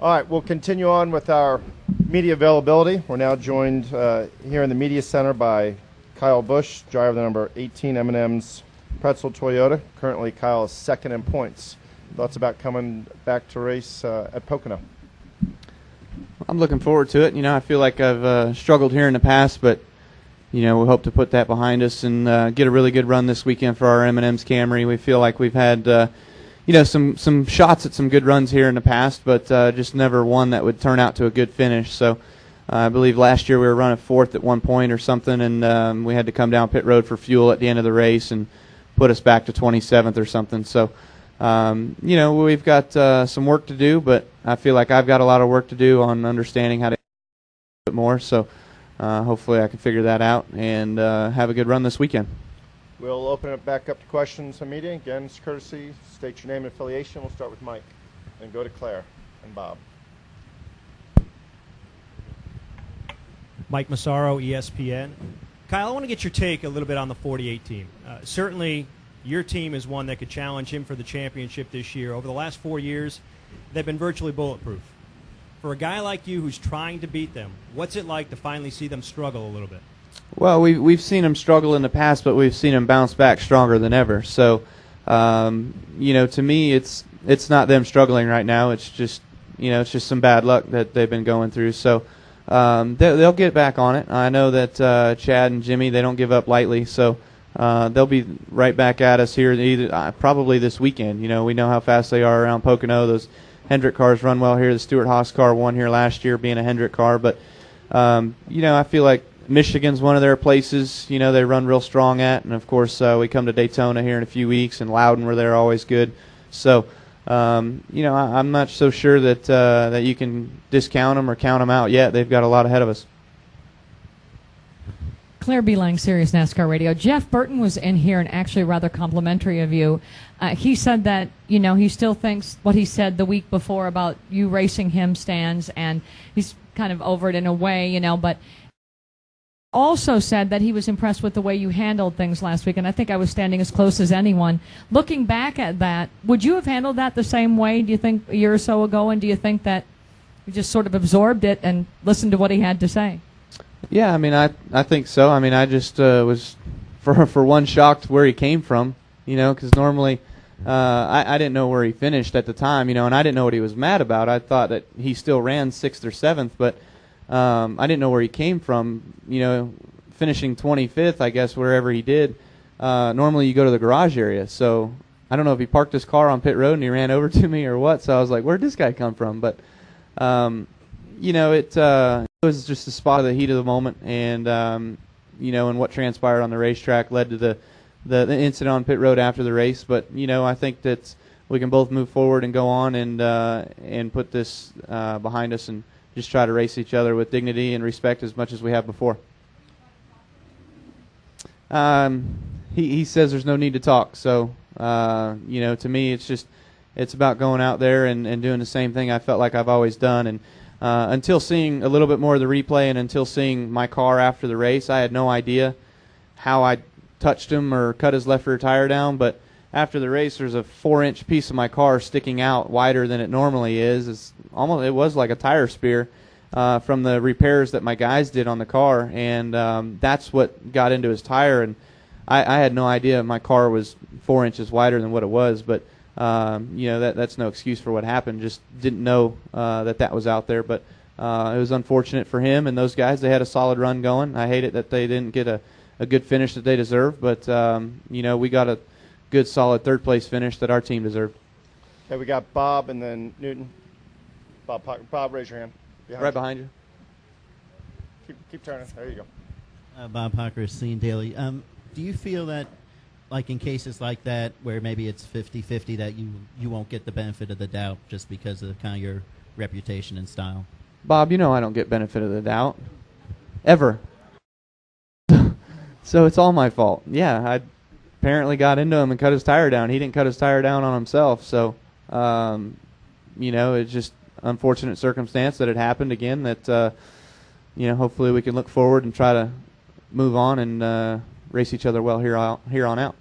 All right, we'll continue on with our media availability. We're now joined here in the media center by Kyle Busch, driver of the number 18 M&M's Pretzel Toyota. Currently, Kyle is second in points. Thoughts about coming back to race at Pocono? I'm looking forward to it. I feel like I've struggled here in the past, but we hope to put that behind us and get a really good run this weekend for our M&M's Camry. We feel like we've had some shots at some good runs here in the past, but just never one that would turn out to a good finish. So I believe last year we were running fourth at one point or something, and we had to come down pit road for fuel at the end of the race and put us back to 27th or something. So we've got some work to do, but I feel like I've got a lot of work to do on understanding how to do a bit more. So hopefully I can figure that out and have a good run this weekend. We'll open it back up to questions and media. Again, it's courtesy. State your name and affiliation. We'll start with Mike and go to Claire and Bob. Mike Massaro, ESPN. Kyle, I want to get your take a little bit on the 48 team. Certainly, your team is one that could challenge him for the championship this year. Over the last 4 years, they've been virtually bulletproof. For a guy like you who's trying to beat them, what's it like to finally see them struggle a little bit? Well, we've seen them struggle in the past, but we've seen them bounce back stronger than ever. So, to me, it's not them struggling right now. It's just some bad luck that they've been going through. So they'll get back on it. I know that Chad and Jimmy, they don't give up lightly. So they'll be right back at us here probably this weekend. We know how fast they are around Pocono. Those Hendrick cars run well here. The Stewart-Haas car won here last year being a Hendrick car. But, I feel like Michigan's one of their places, they run real strong at. And, of course, we come to Daytona here in a few weeks, and Loudon, where they're always good. So, I'm not so sure that you can discount them or count them out yet. They've got a lot ahead of us. Claire B. Lang, Sirius NASCAR Radio. Jeff Burton was in here and actually rather complimentary of you. He said that, he still thinks what he said the week before about you racing him stands, and he's kind of over it in a way, but also said that he was impressed with the way you handled things last week, and I think I was standing as close as anyone. Looking back at that, would you have handled that the same way, do you think, a year or so ago, and do you think that you just sort of absorbed it and listened to what he had to say? Yeah, I think so. I just was, for one, shocked where he came from, because normally I didn't know where he finished at the time, and I didn't know what he was mad about. I thought that he still ran 6th or 7th, but I didn't know where he came from, finishing 25th, I guess, wherever he did. Normally you go to the garage area, so I don't know if he parked his car on pit road and he ran over to me or what, so I was like, where'd this guy come from? But, it was just the spot of the heat of the moment, and, and what transpired on the racetrack led to the incident on pit road after the race. But, I think that we can both move forward and go on and put this behind us and just try to race each other with dignity and respect as much as we have before. He says there's no need to talk. So, to me, it's about going out there and doing the same thing I felt like I've always done. And until seeing a little bit more of the replay and until seeing my car after the race, I had no idea how I touched him or cut his left rear tire down. But after the race, there's a 4-inch piece of my car sticking out wider than it normally is. It was like a tire spear from the repairs that my guys did on the car, and that's what got into his tire. And I had no idea my car was 4 inches wider than what it was, but that's no excuse for what happened. Just didn't know that was out there, but it was unfortunate for him and those guys. They had a solid run going. I hate it that they didn't get a good finish that they deserved, but we got a good, solid third-place finish that our team deserved. Okay, we got Bob and then Newton. Bob, raise your hand. Behind you. Keep turning. There you go. Bob Hocker, Scene Daily. Do you feel that, like in cases like that, where maybe it's 50-50, that you won't get the benefit of the doubt just because of kind of your reputation and style? Bob, I don't get benefit of the doubt. Ever. So it's all my fault. Yeah, I apparently got into him and cut his tire down. He didn't cut his tire down on himself. So, it's just unfortunate circumstance that it happened again that, hopefully we can look forward and try to move on and race each other well here on out.